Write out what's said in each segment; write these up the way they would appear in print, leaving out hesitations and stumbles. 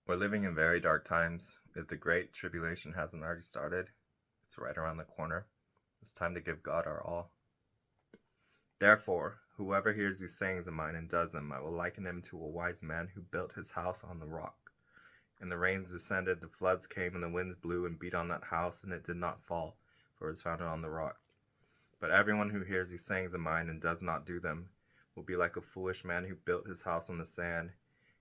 We're living in very dark times. If the Great Tribulation hasn't already started, it's right around the corner. It's time to give God our all. Therefore, whoever hears these sayings of mine and does them, I will liken him to a wise man who built his house on the rock. And the rains descended, the floods came, and the winds blew and beat on that house, and it did not fall, for it was founded on the rock. But everyone who hears these sayings of mine and does not do them will be like a foolish man who built his house on the sand.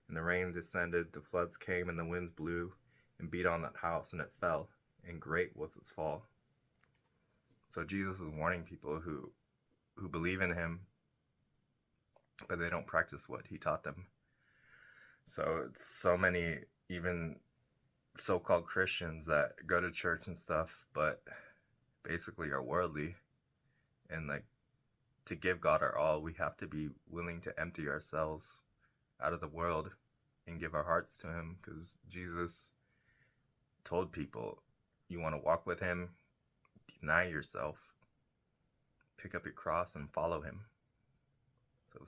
And the rain descended, the floods came, and the winds blew and beat on that house, and it fell, and great was its fall. So Jesus is warning people who believe in him, but they don't practice what he taught them. So it's so many, even so-called Christians that go to church and stuff, but basically are worldly. And like, to give God our all, we have to be willing to empty ourselves out of the world and give our hearts to him, because Jesus told people, you want to walk with him, deny yourself, pick up your cross and follow him. So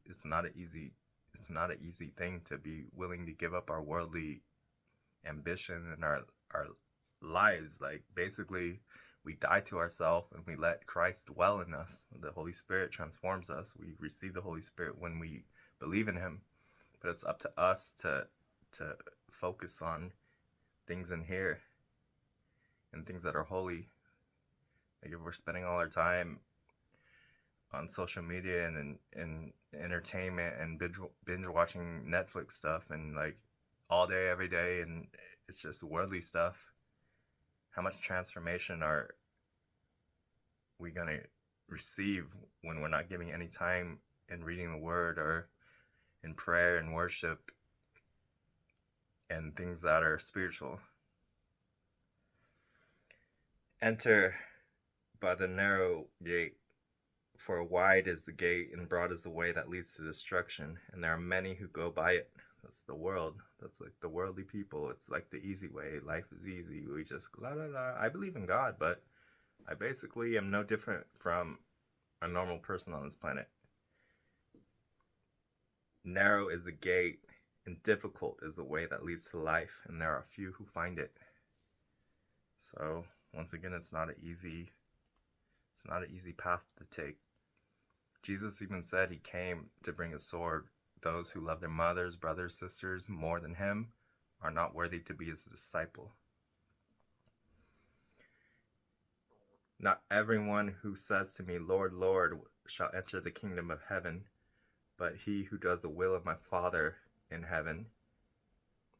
it's not an easy thing to be willing to give up our worldly ambition and our lives. Like, basically, we die to ourselves and we let Christ dwell in us. The Holy Spirit transforms us. We receive the Holy Spirit when we believe in him. But it's up to us to focus on things in here and things that are holy. Like, if we're spending all our time on social media and entertainment and binge watching Netflix stuff and like all day, every day, and it's just worldly stuff, how much transformation are we going to receive when we're not giving any time in reading the word or in prayer and worship and things that are spiritual? Enter by the narrow gate, for wide is the gate and broad is the way that leads to destruction, and there are many who go by it. That's the world. That's like the worldly people. It's like the easy way. Life is easy. We just la la la. I believe in God, but I basically am no different from a normal person on this planet. Narrow is the gate and difficult is the way that leads to life, and there are few who find it. So once again, it's not an easy path to take. Jesus even said he came to bring a sword. Those who love their mothers, brothers, sisters more than him are not worthy to be his disciple. Not everyone who says to me, Lord, Lord, shall enter the kingdom of heaven, but he who does the will of my Father in heaven.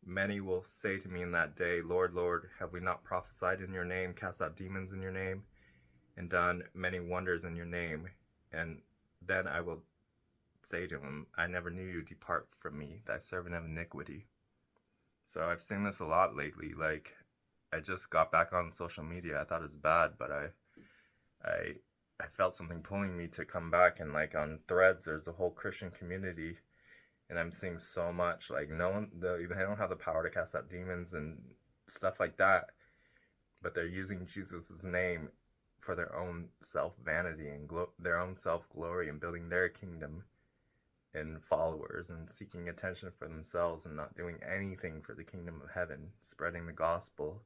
Many will say to me in that day, Lord, Lord, have we not prophesied in your name, cast out demons in your name, and done many wonders in your name? And then I will say to him, I never knew you. Depart from me, thy servant of iniquity. So I've seen this a lot lately. Like, I just got back on social media. I thought it was bad, but I felt something pulling me to come back. And like on Threads, there's a whole Christian community, and I'm seeing so much. Like, they don't have the power to cast out demons and stuff like that, but they're using Jesus's name for their own self-vanity and their own self-glory and building their kingdom and followers and seeking attention for themselves and not doing anything for the kingdom of heaven, spreading the gospel,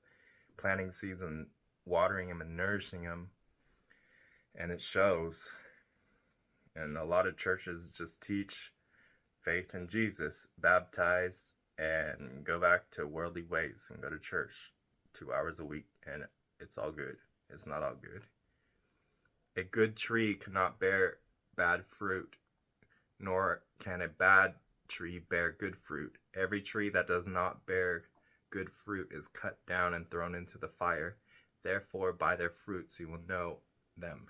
planting seeds and watering them and nourishing them. And it shows. And a lot of churches just teach faith in Jesus, baptize, and go back to worldly ways and go to church 2 hours a week, and it's all good. It's not all good. A good tree cannot bear bad fruit, nor can a bad tree bear good fruit. Every tree that does not bear good fruit is cut down and thrown into the fire. Therefore, by their fruits you will know them.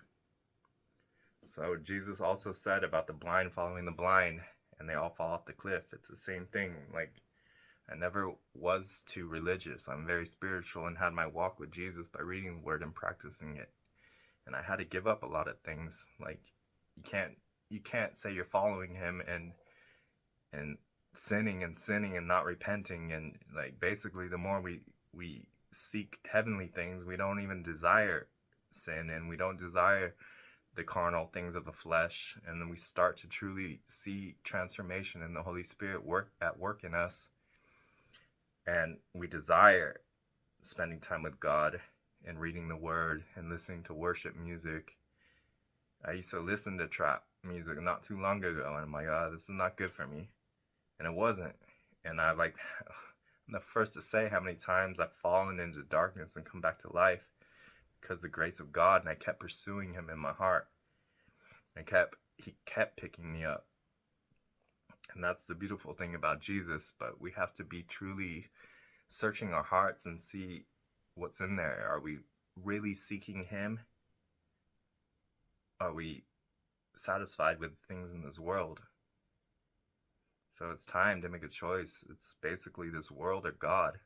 So Jesus also said about the blind following the blind, and they all fall off the cliff. It's the same thing. Like, I never was too religious. I'm very spiritual and had my walk with Jesus by reading the word and practicing it. And I had to give up a lot of things. Like, you can't say you're following him and sinning and not repenting. And like, basically, the more we seek heavenly things, we don't even desire sin, and we don't desire the carnal things of the flesh, and then we start to truly see transformation in the Holy Spirit at work in us. And we desire spending time with God and reading the Word and listening to worship music. I used to listen to trap music not too long ago, and I'm like, oh, this is not good for me. And it wasn't. And I'm the first to say how many times I've fallen into darkness and come back to life because of the grace of God, and I kept pursuing Him in my heart. He kept picking me up. And that's the beautiful thing about Jesus, but we have to be truly searching our hearts and see what's in there. Are we really seeking Him? Are we satisfied with things in this world? So it's time to make a choice. It's basically this world or God.